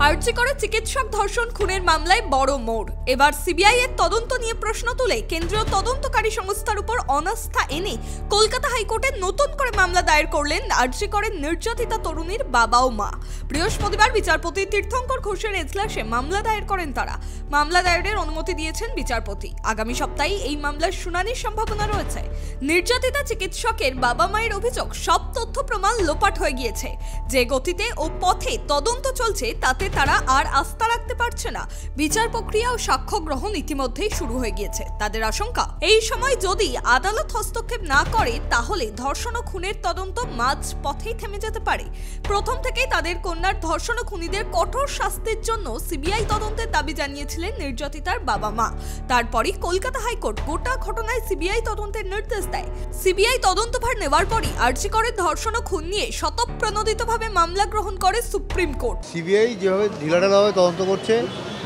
আরজি করে চিকিৎসক ধর্ষণ খুনের মামলায় বড় মোড়। এবার সিবিআই এর তদন্ত নিয়ে প্রশ্ন তুলে কেন্দ্রীয় তদন্তকারী সংস্থার উপর অনাস্থা এনে কলকাতা হাইকোর্টে নতুন করে মামলা দায়ের করলেন আরজি করে নির্যাতিতা তরুণীর বাবা ও মা। বৃহস্পতিবার বিচারপতি তীর্থঙ্কর ঘোষের এজলাসে মামলা দায়ের করেন তারা। মামলা দায়েরের অনুমতি দিয়েছেন বিচারপতি। আগামী সপ্তাহে এই মামলার শুনানির সম্ভাবনা রয়েছে। নির্যাতিতা চিকিৎসকের বাবা মায়ের অভিযোগ, সব তথ্য প্রমাণ লোপাট হয়ে গিয়েছে। যে গতিতে ও পথে তদন্ত চলছে তাতে তারা আর আস্থা রাখতে পারছে না। বিচার প্রক্রিয়া ও সাক্ষ্য গ্রহণ ইতিমধ্যেই শুরু হয়ে গিয়েছে। তাদের আশঙ্কা, এই সময় যদি আদালত হস্তক্ষেপ না করে তাহলে ধর্ষণ ও খুনের তদন্ত মাঝ পথেই থেমে যেতে পারে। প্রথম থেকেই তাদের কন্যার ধর্ষণ ও খুনিদের কঠোর শাস্তির জন্য সিবিআই তদন্তের দাবি জানিয়েছিলেন নির্যাতিতার বাবা মা। তারপরই কলকাতা হাইকোর্ট গোটা ঘটনায় সিবিআই তদন্তের নির্দেশ দেয়। সিবিআই তদন্তভার নেওয়ার পরই আরজি করে ধর্ষণ ও খুন নিয়ে স্বতঃপ্রণোদিতভাবে মামলা গ্রহণ করে সুপ্রিম কোর্ট। সিবিআই যেভাবে ঢিলাঢালাভাবে তদন্ত করছে,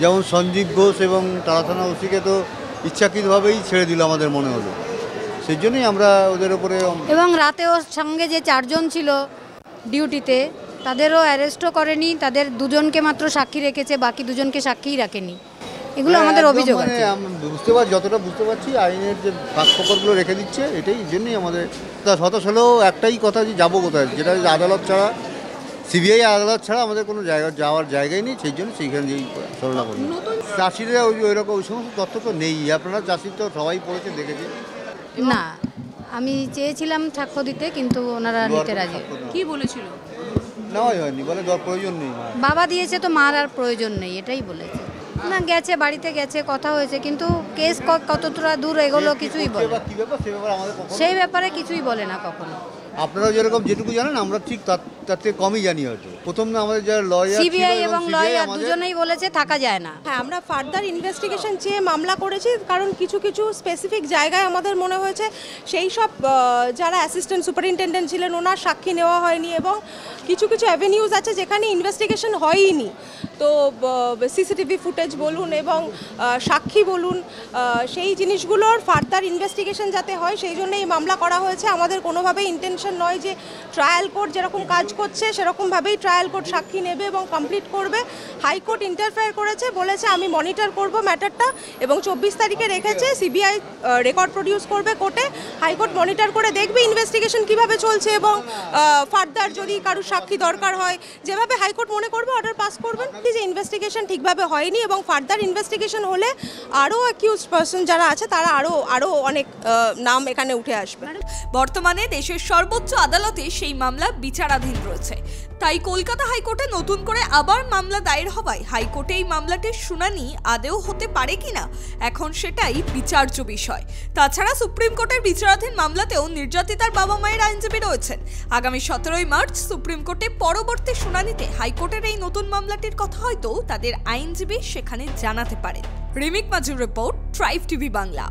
যেমন সঞ্জীব ঘোষ এবং তারা থানা ওসিকে তো ইচ্ছাকৃতভাবেই ছেড়ে দিল আমাদের মনে হলো, সেই জন্যই আমরা ওদের উপরে। এবং রাতে ওর সঙ্গে যে 4 জন ছিল ডিউটিতে তাদেরও অ্যারেস্টও করেনি, তাদের 2 জনকে মাত্র সাক্ষী রেখেছে, বাকি 2 জনকে সাক্ষীই রাখেনি। এগুলো আমাদের অভিযোগ আছে। বুঝতে পারছি, যতটা বুঝতে পারছি আইনের যে ফাঁকফোকরগুলো রেখে দিচ্ছে, এটাই জন্যই আমাদের হতাশ হলেও একটাই কথা, যে যাবো কোথায়, যেটা আদালত ছাড়া, সিবিআই আদালত ছাড়া আমাদের কোনো যাওয়ার জায়গায় নেই। সেই জন্য সেইখানে যেই সরলা করি চাষিরা ওই রকম ওই সমস্ত তথ্য তো নেই। আপনারা চাষি তো সবাই পড়েছে, দেখেছে। না, আমি চেয়েছিলাম সাক্ষ্য দিতে, কিন্তু ওনারা নিতে রাজি। কি বলেছিল? নেওয়াই হয়নি, বলে দেওয়ার প্রয়োজন নেই। বাবা দিয়েছে তো মার আর প্রয়োজন নেই, এটাই বলেছে। না, গেছে, বাড়িতে গেছে, কথা হয়েছে, কিন্তু কেস কতটা দূর এগুলো কিছুই বলে, সেই ব্যাপারে কিছুই বলে না কখনো। আপনারা যেরকম যেটুকু জানেন আমরা ঠিক তার থেকে কমই জানি। হয়তো প্রথম না আমাদের যারা লয়ার, সিবিআই এবং লয়ার দুজনেই বলেছে থাকা যায় না। হ্যাঁ, আমরা ফার্দার ইনভেস্টিগেশন চেয়ে মামলা করেছি, কারণ কিছু কিছু স্পেসিফিক জায়গায় আমাদের মনে হয়েছে সেই সব যারা অ্যাসিস্ট্যান্ট সুপারিনটেন্ডেন্ট ছিলেন ওনার সাক্ষী নেওয়া হয়নি, এবং কিছু কিছু অ্যাভিনিউজ আছে যেখানে ইনভেস্টিগেশন হয়ইনি। তো সিসিটিভি ফুটেজ বলুন এবং সাক্ষী বলুন, সেই জিনিসগুলোর ফার্দার ইনভেস্টিগেশন যাতে হয় সেই জন্য এই মামলা করা হয়েছে। আমাদের কোনোভাবেই ইন্টেনশন নয় যে ট্রায়াল কোর্ট যেরকম কাজ করছে সেরকমভাবেই ট্রায়াল কোর্ট সাক্ষী নেবে এবং কমপ্লিট করবে। হাইকোর্ট ইন্টারফেয়ার করেছে, বলেছে আমি মনিটর করব ম্যাটারটা, এবং 24 তারিখে রেখেছে সিবিআই রেকর্ড প্রডিউস করবে কোর্টে। হাইকোর্ট মনিটর করে দেখবে ইনভেস্টিগেশন কিভাবে চলছে, এবং ফার্দার যদি কারোর সাক্ষী দরকার হয় যেভাবে হাইকোর্ট মনে করবে অর্ডার পাস করবেন। যে ইনভেস্টিগেশন ঠিকভাবে হয়নি, এবং ফার্দার ইনভেস্টিগেশন হলে আরও অ্যাকিউজড পারসন যারা আছে তারা আরও অনেক নাম এখানে উঠে আসবে। বর্তমানে দেশের সর্বোচ্চ আদালতে সেই মামলা বিচারাধীন রয়েছে। তাই কলকাতা হাইকোর্টে নতুন করে আবার মামলা দায়ের হওয়ায় হাইকোর্টে এই মামলাটির শুনানি আদেও হতে পারে কিনা এখন সেটাই বিচার্য বিষয়। তাছাড়া সুপ্রিম কোর্টের বিচারাধীন মামলাতেও নির্যাতিতার বাবা মায়ের আইনজীবী রয়েছেন। আগামী 17 মার্চ সুপ্রিম কোর্টে পরবর্তী শুনানিতে হাইকোর্টের এই নতুন মামলাটির কথা হয়তো তাদের আইনজীবী সেখানে জানাতে পারেন। রিমিক মাজুর রিপোর্ট, ট্রাইব টিভি বাংলা।